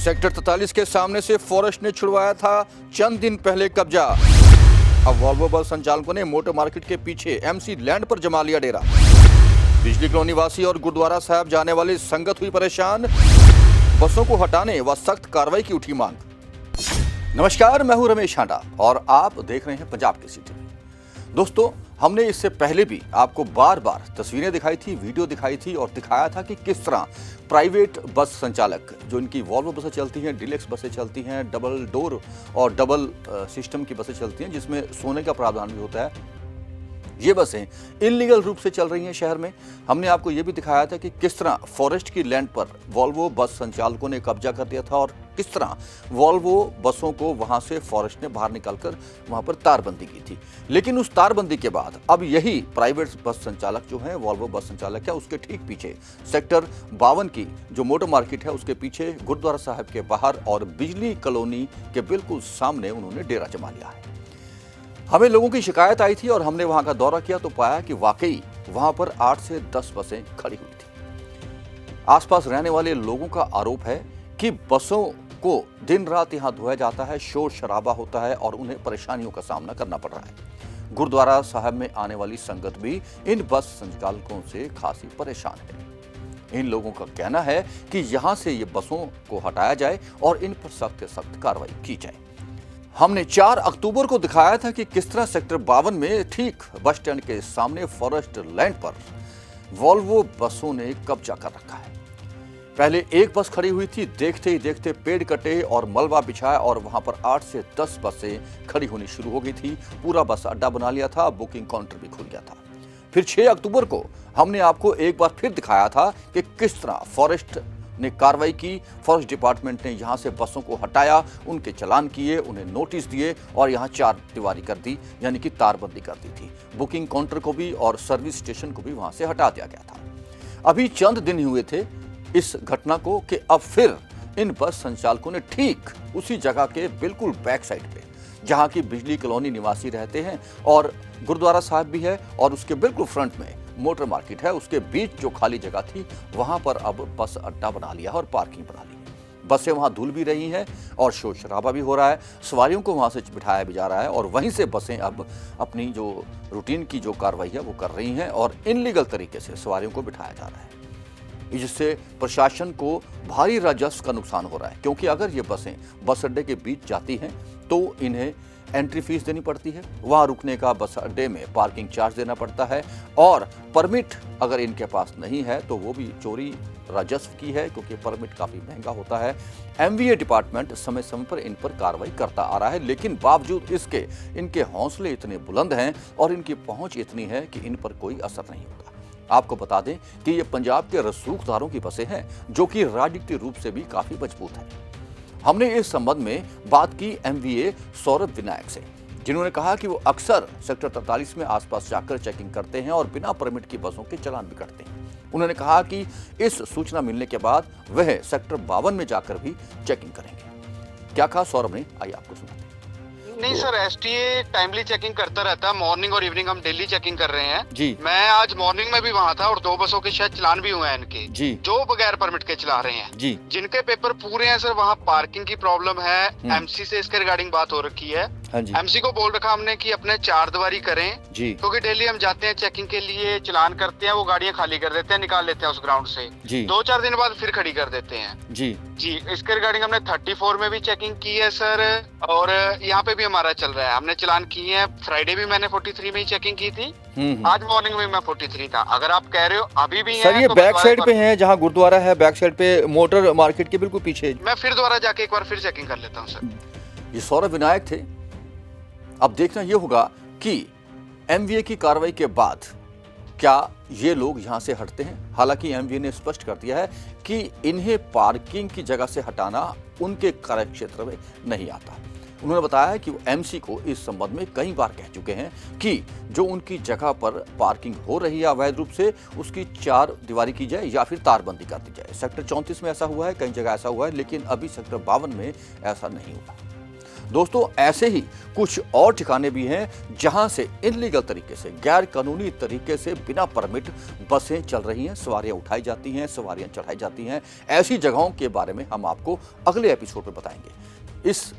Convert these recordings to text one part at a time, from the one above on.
Sector 43 के सामने से फॉरेस्ट ने छुड़वाया था चंद दिन पहले कब्जा। अब वॉल्वो बस संचालकों ने मोटर मार्केट के पीछे एमसी लैंड पर जमा लिया डेरा। बिजली कॉलोनी वासी और गुरुद्वारा साहब जाने वाली संगत हुई परेशान। बसों को हटाने व सख्त कार्रवाई की उठी मांग। नमस्कार, मैं हूं रमेश हांडा और आप देख रहे हैं पंजाब केसरी टीवी। दोस्तों, हमने इससे पहले भी आपको बार बार तस्वीरें दिखाई थी, वीडियो दिखाई थी और दिखाया था कि किस तरह प्राइवेट बस संचालक, जो इनकी वॉल्वो बसें चलती हैं, डीलक्स बसें चलती हैं, डबल डोर और डबल सिस्टम की बसें चलती हैं जिसमें सोने का प्रावधान भी होता है, ये बसें इलीगल रूप से चल रही हैं शहर में। हमने आपको ये भी दिखाया था कि किस तरह फॉरेस्ट की लैंड पर वॉल्वो बस संचालकों ने कब्जा कर दिया था और किस तरह वॉल्वो बसों को वहां से फॉरेस्ट ने बाहर निकालकर वहां पर तारबंदी की थी। लेकिन उस तारबंदी के बाद अब यही प्राइवेट बस संचालक जो है, वॉल्वो बस संचालक है, उसके ठीक पीछे सेक्टर 52 की जो मोटर मार्केट है उसके पीछे गुरुद्वारा साहब के बाहर और बिजली कॉलोनी के बिल्कुल सामने उन्होंने डेरा जमा लिया है। हमें लोगों की शिकायत आई थी और हमने वहां का दौरा किया तो पाया कि वाकई वहां पर 8 से 10 बसें खड़ी हुई थी। आसपास रहने वाले लोगों का आरोप है कि बसों को दिन रात यहां धोया जाता है, शोर शराबा होता है और उन्हें परेशानियों का सामना करना पड़ रहा है। गुरुद्वारा साहब में आने वाली संगत भी इन बस संचालकों से खासी परेशान है। इन लोगों का कहना है कि यहां से ये बसों को हटाया जाए और इन पर सख्त से सख्त कार्रवाई की जाए। हमने 4 अक्टूबर को दिखाया था कि किस तरह सेक्टर 52 में ठीक बस स्टैंड के सामने फॉरेस्ट लैंड पर वॉल्वो बसों ने कब्जा कर रखा है। पहले एक बस खड़ी हुई थी, देखते ही देखते पेड़ कटे और मलबा बिछाया और वहां पर 8 से 10 बसें खड़ी होनी शुरू हो गई थी। पूरा बस अड्डा बना लिया था, बुकिंग काउंटर भी खुल गया था। फिर 6 अक्टूबर को हमने आपको एक बार फिर दिखाया था कि किस तरह फॉरेस्ट ने कार्रवाई की। फॉरेस्ट डिपार्टमेंट ने यहां से बसों को हटाया, उनके चालान किए, उन्हें नोटिस दिए और यहां 4 दीवारी कर दी, यानी कि तारबंदी कर दी थी। बुकिंग काउंटर को भी और सर्विस स्टेशन को भी वहां से हटा दिया गया था। अभी चंद दिन हुए थे इस घटना को कि अब फिर इन बस संचालकों ने ठीक उसी जगह के बिल्कुल बैक साइड पे, जहां की बिजली कॉलोनी निवासी रहते हैं और गुरुद्वारा साहब भी है और उसके बिल्कुल फ्रंट में मोटर मार्केट है, उसके बीच जो खाली जगह थी वहां पर अब बस अड्डा बना लिया और पार्किंग बना ली। बसें वहां धुल भी रही हैं और शोर शराबा भी हो रहा है, सवारियों को वहां से बिठाया भी जा रहा है और वहीं से बसें अब अपनी जो रूटीन की जो कार्रवाई है वो कर रही हैं और इनलीगल तरीके से सवारियों को बिठाया जा रहा है, जिससे प्रशासन को भारी राजस्व का नुकसान हो रहा है। क्योंकि अगर ये बसें बस अड्डे के बीच जाती हैं तो इन्हें एंट्री फीस देनी पड़ती है, वहां रुकने का बस अड्डे में पार्किंग चार्ज देना पड़ता है और परमिट अगर इनके पास नहीं है तो वो भी चोरी राजस्व की है, क्योंकि परमिट काफी महंगा होता है। एमवीए डिपार्टमेंट समय समय पर इन पर कार्रवाई करता आ रहा है, लेकिन बावजूद इसके इनके हौसले इतने बुलंद हैं और इनकी पहुंच इतनी है कि इन पर कोई असर नहीं होता। आपको बता दें कि ये पंजाब के रसूखदारों की बसें हैं जो कि राजनीतिक रूप से भी काफी मजबूत हैं। हमने इस संबंध में बात की एमवीए सौरभ विनायक से, जिन्होंने कहा कि वो अक्सर सेक्टर 43 में आसपास जाकर चेकिंग करते हैं और बिना परमिट की बसों के चालान भी करते हैं। उन्होंने कहा कि इस सूचना मिलने के बाद वह सेक्टर 52 में जाकर भी चेकिंग करेंगे। क्या कहा सौरभ ने, आइए आपको सुनाते हैं। नहीं सर, एसटीए टाइमली चेकिंग करता रहता है। मॉर्निंग और इवनिंग हम डेली चेकिंग कर रहे हैं जी। मैं आज मॉर्निंग में भी वहाँ था और 2 बसों के शायद चलान भी हुए हैं इनके जी, जो बगैर परमिट के चला रहे हैं जी। जिनके पेपर पूरे हैं सर। वहाँ पार्किंग की प्रॉब्लम है, एमसी से इसके रिगार्डिंग बात हो रखी है। हाँ जी। एमसी को बोल रखा हमने कि अपने 4 दीवारी करें जी, क्योंकि डेली हम जाते हैं चेकिंग के लिए, चलान करते हैं, वो गाड़ियाँ खाली कर देते हैं, निकाल लेते हैं उस ग्राउंड से। जी। 2-4 दिन बाद फिर खड़ी कर देते हैं। जी जी, इसके रिगार्डिंग हमने 34 में भी चेकिंग की है सर और यहाँ पे भी हमारा चल रहा है। हमने चलान किए हैं। फ्राइडे भी मैंने 43 में ही चेकिंग की थी, आज मॉर्निंग में मैं 43 था। अगर आप कह रहे हो अभी भी सर, है, ये तो बैक साइड पे है जहाँ गुरुद्वारा है, बैक साइड पे मोटर मार्केट के बिल्कुल पीछे। मैं फिर दोबारा जाके एक बार फिर चेकिंग कर लेता हूँ सर। ये सौरभ विनायक थे। अब देखना ये होगा कि एमवीए की कार्रवाई के बाद क्या ये लोग यहां से हटते हैं। हालांकि एमवीए ने स्पष्ट कर दिया है कि इन्हें पार्किंग की जगह से हटाना उनके कार्यक्षेत्र में नहीं आता। उन्होंने बताया कि वो एमसी को इस संबंध में कई बार कह चुके हैं कि जो उनकी जगह पर पार्किंग हो रही है अवैध रूप से, उसकी 4 दीवारी की जाए या फिर तारबंदी कर दी जाए। सेक्टर 34 में ऐसा हुआ है, कई जगह ऐसा हुआ है, लेकिन अभी सेक्टर 52 में ऐसा नहीं हुआ। दोस्तों ऐसे ही कुछ और ठिकाने भी हैं जहां से इनलीगल तरीके से, गैर कानूनी तरीके से बिना परमिट बसें चल रही हैं, सवारियां उठाई जाती हैं, सवारियां चढ़ाई जाती हैं। ऐसी जगहों के बारे में हम आपको अगले एपिसोड में बताएंगे। इस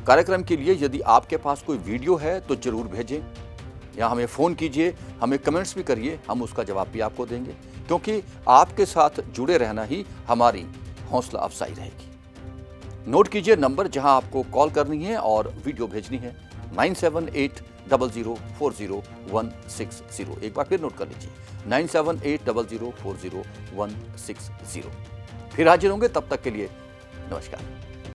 कार्यक्रम के लिए यदि आपके पास कोई वीडियो है तो जरूर भेजें या हमें फ़ोन कीजिए, हमें कमेंट्स भी करिए, हम उसका जवाब भी आपको देंगे, क्योंकि आपके साथ जुड़े रहना ही हमारी हौसला अफजाई रहेगी। नोट कीजिए नंबर जहां आपको कॉल करनी है और वीडियो भेजनी है, 9780040160। एक बार फिर नोट कर लीजिए, 9780040160। फिर हाजिर होंगे, तब तक के लिए नमस्कार।